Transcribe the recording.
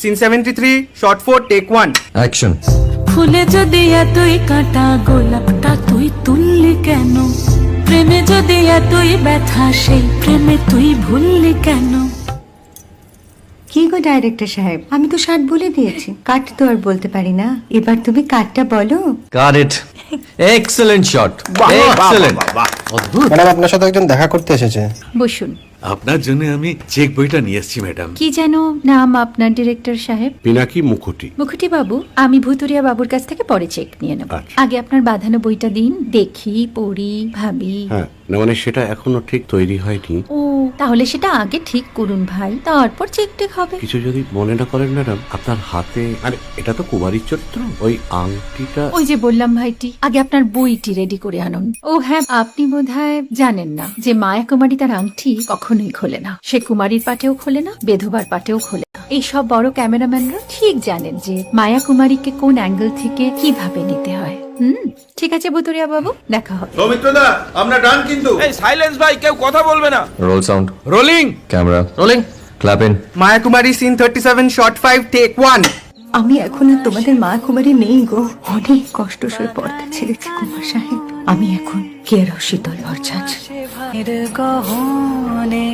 Scene 73 short 4 take 1 action. ফুলে যদি এতই কাটা গোলাপটা তুই তুললি কেন? প্রেমে যদি এতই ব্যথা সেই প্রেমে তুই ভুললি কেন? কি গো ডাইরেক্টর সাহেব, আমি তো 60 বলে দিয়েছি, কাট তো আর বলতে পারি না, এবার তুমি কাটটা বলো। Got it. Excellent shot, excellent. Madam আপনার সাথে একজন দেখা করতে এসেছে। বসুন। আপনার জন্য আমি চেক বইটা নিয়ে এসেছি ম্যাডাম। কি যেন নাম আপনার ডিরেক্টর সাহেব? পিনাকি মুখোটি। মুখুটি বাবু, আমি ভুতুরিয়া বাবুর কাছ থেকে পরে চেক নিয়ে নেব। আচ্ছা। আগে আপনার বাঁধানো বইটা দিন, দেখি, পড়ি, ভাবি। হ্যাঁ, না মানে সেটা এখনো ঠিক তৈরি হয়নি। ও, তাহলে সেটা আগে ঠিক করুন ভাই, তারপর চেক টেক হবে। কিছু যদি মনে না করেন ম্যাডাম, আপনার হাতে, আরে এটা তো কুমারীর চরিত্র, ওই আংটিটা। ওই যে বললাম ভাইটি, আগে আপনার বইটি রেডি করে আনুন। ও হ্যাঁ, আপনি বোধহয় জানেন না যে মায়া কুমারী তার আংটি কখনোই খোলে না। সে কুমারীর পাটেও খোলে না, বেধবার পাটেও খোলে না। এই সব বড় ক্যামেরাম্যানরা ঠিক জানেন যে মায়া কুমারীকে কোন অ্যাঙ্গেল থেকে কিভাবে নিতে হয়। ঠিক আছে বুতুরিয়া বাবু, দেখা হবে। সৌমিত্রদা, আমরা ডান কিন্তু। এই সাইলেন্স ভাই, কেউ কথা বলবে না। Roll sound, rolling. Camera rolling, clap in. Maya Kumari scene 37 shot 5 take 1 আমি এখন আর তোমাদের মা কুমারী নেই গো, অনেক কষ্ট সয়ে পর্দা ছেড়েছি কুমার সাহেব। আমি এখন কেরো শীতল ভরছাছ। গহনে